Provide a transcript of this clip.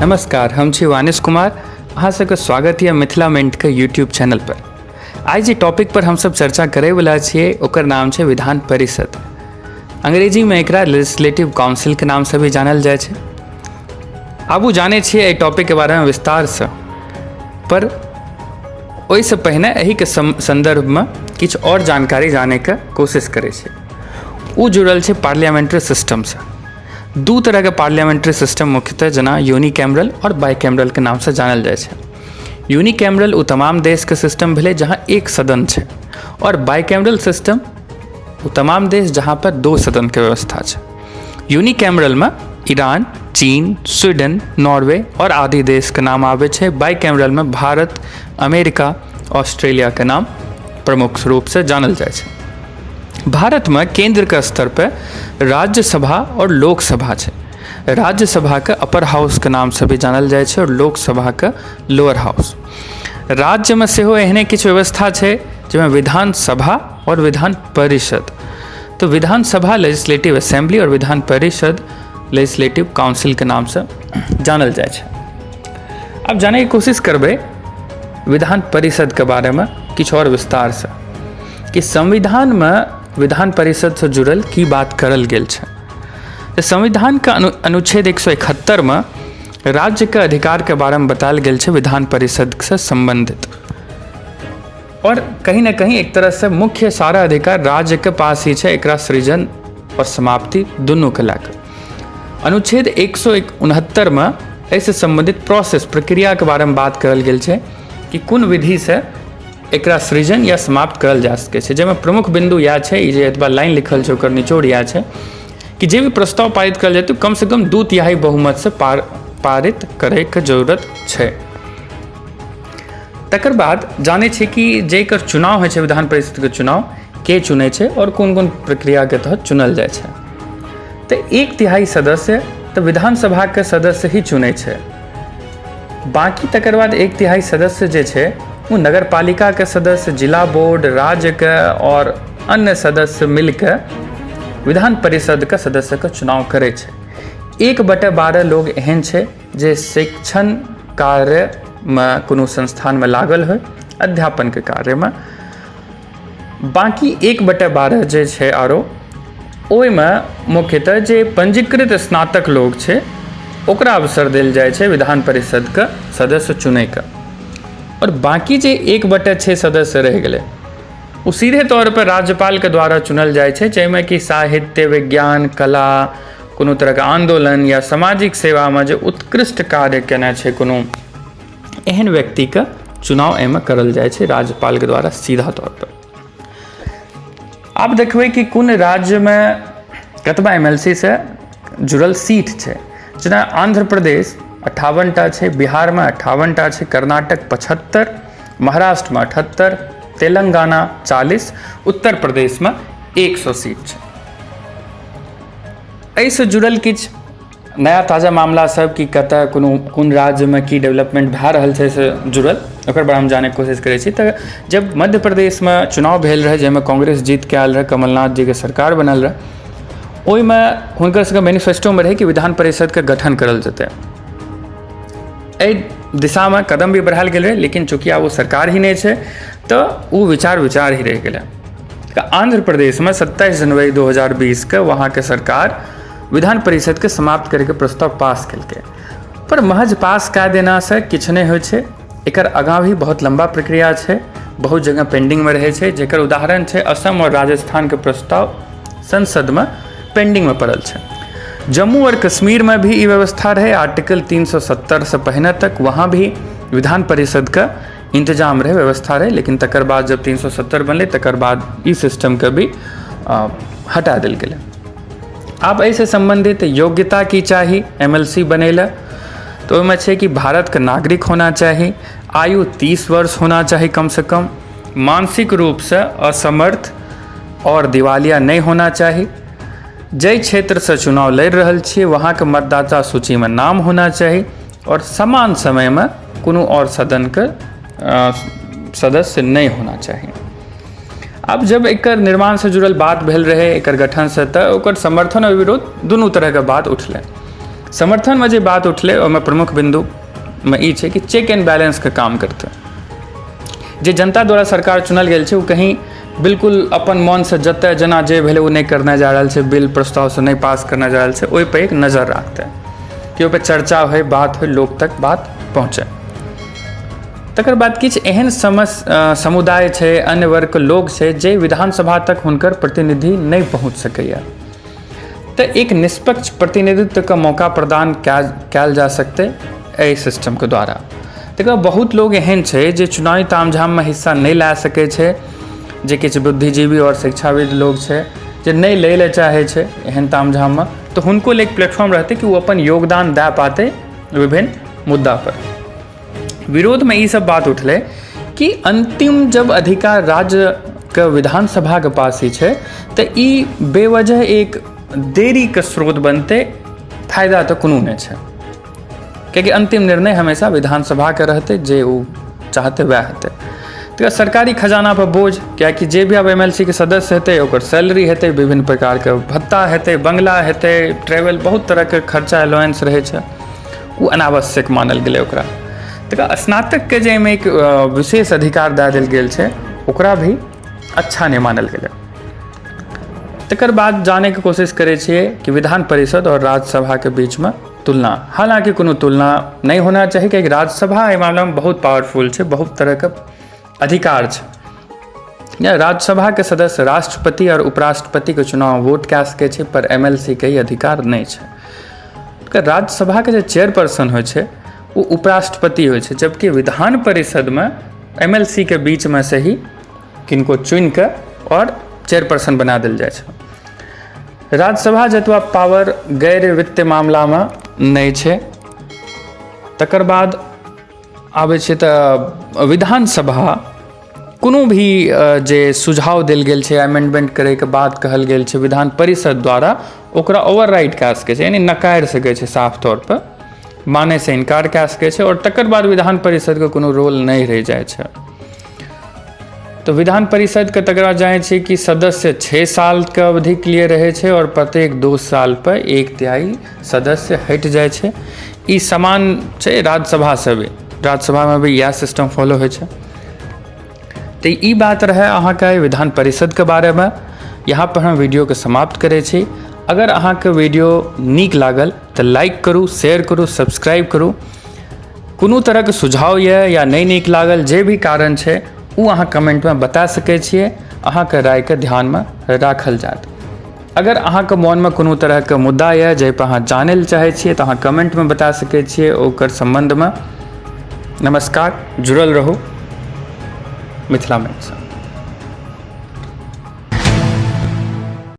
नमस्कार, हम छी वानिश कुमार। अहाँ सबके स्वागत है मिथिला मिंट के यूट्यूब चैनल पर। आज जे टॉपिक पर हम सब चर्चा करे वाला छियै ओकर नाम छै विधान परिषद। अंग्रेजी में एकरा लेजिस्लेटिव काउंसिल के नाम से भी जानल जाय छै। आबू जाने छियै एहि टॉपिक के बारे में विस्तार से, पर ओहि से पहिने एहि के संदर्भ में किछु और जानकारी जाने के कोशिश करे छै। ओ जुड़ल छै पार्लियामेंट्री सिस्टम से। दू तरह के पार्लियामेंट्री सिस्टम मुख्यतः जना यूनिकैमरल और बाइकैमरल के नाम से जानल जाय छै। यूनिकैमरल उ तमाम देश के सिस्टम भेलै जहां एक सदन छै, और बाइकैमरल सिस्टम उ तमाम देश जहां पर दो सदन के व्यवस्था छै। यूनिकैमरल में ईरान, चीन, स्वीडन, नॉर्वे और आदि देश के नाम आवे छै। बाइकैमरल में भारत, अमेरिका, ऑस्ट्रेलिया के नाम प्रमुख रूप से जानल जाय छै। भारत में केंद्र के स्तर पर राज्यसभा और लोकसभा है। राज्यसभा के अपर हाउस के नाम से भी जानल जाय छै और लोकसभा के लोअर हाउस। राज्य में सेहो एहने किछु व्यवस्था है जिसमें विधानसभा और विधान परिषद। तो विधानसभा लेजिस्लेटिव असेंबली और विधान परिषद लेजिस्लेटिव काउंसिल के नाम से जानल जाय छै। अब जाने की कोशिश करबे विधान परिषद के बारे में किछु और विस्तार से, कि संविधान में विधान परिषद से जुड़ल की बात करल गेल छै। तो संविधान का अनुच्छेद 171 में राज्य के अधिकार के बारे में बताल गेल छै विधान परिषद से संबंधित, और कहीं ना कहीं एक तरह से मुख्य सारा अधिकार राज्य के पास ही छै, एकरा सृजन और समाप्ति दोनों के लाकर। अनुच्छेद 169 में ऐसे संबंधित प्रोसेस प्रक्रिया के बारे में बात करल गेल छै कि कोन विधि से एकरा सृजन या समाप्त करल जा सके छै। जेमे प्रमुख बिंदु यह छै, जे एतबा लाइन लिखल छै ओकर निचोड़ यह छै कि जे भी प्रस्ताव पारित करल जाए तो कम से कम 2/3 बहुमत से पारित करे के जरूरत छै। तकर बाद जाने छै कि जेकर चुनाव होइ छै विधान परिषद के चुनाव के चुने छै और कोन कोन प्रक्रिया के तहत चुनल जाए छै। तो 1/3 सदस्य तो विधानसभा के सदस्य ही चुने छै। बाकी तकर बाद 1/3 सदस्य जे छै वो नगर पालिका के सदस्य, जिला बोर्ड, राज्य के और अन्य सदस्य मिलकर विधान परिषद के सदस्य के चुनाव करे छै। 1/12 लोग एहन छै जे शिक्षण कार्य में कोनो संस्थान में लागल हो, अध्यापन के कार्य में। बाकी 1/12 जे छै आरो ओहि में मुख्यतः जे पंजीकृत स्नातक लोग छै ओकरा अवसर देल जाय छै विधान परिषद के सदस्य चुने के। और बाकी जे 1/6 सदस्य रह गए वो सीधे तौर पर राज्यपाल के द्वारा चुनल जाय छै, जाहिमे कि साहित्य, विज्ञान, कला, कोनो तरह के आंदोलन या सामाजिक सेवा में जो उत्कृष्ट कार्य केने छै कोनो एहन व्यक्ति के चुनाव एमे करल जाय छै राज्यपाल के द्वारा सीधा तौर पर। आप देखबै कि कोन राज्य में कतबा एमएलसी से जुड़ल सीट छै। जेना आंध्र प्रदेश 58टा छै, बिहार में 58टा छै, कर्नाटक 75, महाराष्ट्र में 78, तेलंगाना 40, उत्तर प्रदेश में 100 सीट छै। एहिसँ जुड़ल किछु नया ताजा मामला सब कि कतऽ कोन राज्य में की डेवलपमेंट भए रहल छै से जुड़ल, ओकर बारे में जाने के कोशिश करै छी। तऽ जब मध्य प्रदेश में चुनाव भेल रहे जाहिमे कांग्रेस जीत के आयल रहे, कमलनाथ जी के सरकार बनल रहे, ओहिमे हुनकर सबके मैनिफेस्टो में रहे कि विधान परिषद के गठन करल जेतै। एहि दिशा में कदम भी बढ़ायल गेल रहे, लेकिन चूंकि आब वो सरकार ही नहीं है तो वो विचार ही रह गए। आंध्र प्रदेश में 27 जनवरी 2020 के वहाँ के सरकार विधान परिषद के समाप्त करके प्रस्ताव पास केलकै, पर महज पास कए देना से किछु नहीं होइ छै। एकर आगाँ भी बहुत लंबा प्रक्रिया छै, बहुत जगह पेंडिंग में रहे छै, जेकर उदाहरण छै असम और राजस्थान के प्रस्ताव संसद में पेंडिंग में पड़ल छै। जम्मू और कश्मीर में भी ये व्यवस्था रहे आर्टिकल 370 से पहले तक, वहाँ भी विधान परिषद का इंतजाम रहे, व्यवस्था रहे, लेकिन तकर बाद जब 370 बनले तकर बाद इस सिस्टम के भी हटा दिल गेल। आप ऐसे संबंधित योग्यता की चाहिए एमएलसी बनेला, तो ओहिमे छै कि भारत का नागरिक होना चाहिए, आयु 30 वर्ष होना चाहिए कम से कम, मानसिक रूप से असमर्थ और दिवालिया नहीं होना चाहिए, जै क्षेत्र से चुनाव लड़ रहल छियै वहाँ के मतदाता सूची में नाम होना चाहिए, और समान समय में कोनो और सदन के सदस्य नहीं होना चाहिए। अब जब एकर निर्माण से जुड़ल बात भेल रहे एकर गठन से, तो ओकर समर्थन और विरोध दुनू तरह के बात उठलै। समर्थन में जे बात उठले ओहिमे प्रमुख बिंदु में ई छै कि चेक एंड बैलेंस के काम करते। जे जनता द्वारा सरकार चुनल गेल छै, वो कहीं बिल्कुल अपन मन से जतय जना जे भेलै वो नहीं करने जा रहल छै, बिल प्रस्ताव से नहीं पास करने जा रहल छै, ओहि पर एक नज़र राखते कि ओहि पर चर्चा हो, बात हो, लोग तक बात पहुँचे। तकर बाद किछु एहन समुदाय छै, अन्य वर्ग के लोग छै जे विधानसभा तक हुनकर प्रतिनिधि नहीं पहुँच सकैया, तो एक निष्पक्ष प्रतिनिधित्व का मौका प्रदान कयल जा सकते एहि सिस्टम के द्वारा। तकर बहुत लोग एहन छै जे चुनावी तामझाम में हिस्सा नहीं लै सकै छै, जे किछु बुद्धिजीवी और शिक्षाविद लोग छै जे नहीं लै ले चाहे छै एहन तामझाम में, तो हुनको लिए एक प्लेटफॉर्म रहते कि वो अपन योगदान दे पाते विभिन्न मुद्दा पर। विरोध में ये सब बात उठले कि अंतिम जब अधिकार राज्य के विधानसभा के पास ही छै, तो ई बेवजह एक देरी के स्रोत बनते, फायदा तो कोनो नहीं छै, क्योंकि अंतिम निर्णय हमेशा विधानसभा के रहते, जे वो चाहते वह हेतै। तो सरकारी खजाना पर बोझ, क्या कि जे भी अब MLC के सदस्य हेतै ओकर सैलरी हेतै, विभिन्न प्रकार के भत्ता हेतै, बंगला हेतै, ट्रेवल, बहुत तरह के खर्चा अलाउंस रहे छै, वो अनावश्यक मानल गेलै ओकरा। तो स्नातक के जे एक विशेष अधिकार दे देल गेल छै, ओकरा भी अच्छा नहीं मानल गेलै। तकर बाद जाने की कोशिश करे छिए कि विधान परिषद और राज्यसभा के बीच में तुलना, हालांकि कोनो तुलना नहीं होना चाहिए, क्योंकि राज्यसभा एहि मामला में बहुत पावरफुल छै, बहुत तरह के अधिकार छै। राज्यसभा के सदस्य राष्ट्रपति और उपराष्ट्रपति के चुनाव वोट कए सकै छै, पर MLC के ही अधिकार नहीं छै। राज्यसभा के जे चेयरपर्सन होइ छै वो उपराष्ट्रपति होइ छै, जबकि विधान परिषद में MLC के बीच में से ही किनको चुन के और चेयरपर्सन बना देल जाए छै। राज्यसभा जतवा पावर गैर वित्तीय मामला में नहीं छै। तकर बाद आबै छै तऽ विधानसभा कोनो भी जे सुझाव देल गेल छै, अमेंडमेंट करे के बाद कहल गेल छै विधान परिषद द्वारा, ओकरा ओवरराइड कए सकै छै, यानी नकार सकै छै, साफ तौर पर माने से इनकार कए सकै छै, और तकर बाद विधान परिषद के कोनो रोल नहीं रह जाए छै। तो विधान परिषद के तकरा जाने छै कि सदस्य 6 साल के अवधि के लिए रहे छै, और प्रत्येक 2 साल पर 1/3 सदस्य हट जाए छै। ई समान छै राज्यसभा से भी, राज्यसभा में भी यह सिस्टम फॉलो होइ छै। तो ई बात रहे अहाँ के विधान परिषद के बारे में। यहाँ पर हम वीडियो के समाप्त करे छी। अगर अहाँ के वीडियो नीक लागल तो लाइक करू, शेयर करू, सब्सक्राइब करू। कोनो तरह के सुझाव या नहीं नीक लागल, जे भी कारण छै वो अहाँ कमेंट में बता सकै छियै, अहाँ के राय के ध्यान में राखल जात। अगर अहाँ के मन में कोनो तरह के मुद्दा है जे पर अहाँ जाने ल चाहे छियै तो अहाँ कमेंट में बता सकै छियै ओकर संबंध में। नमस्कार, जुड़ल रहू मिथिला में।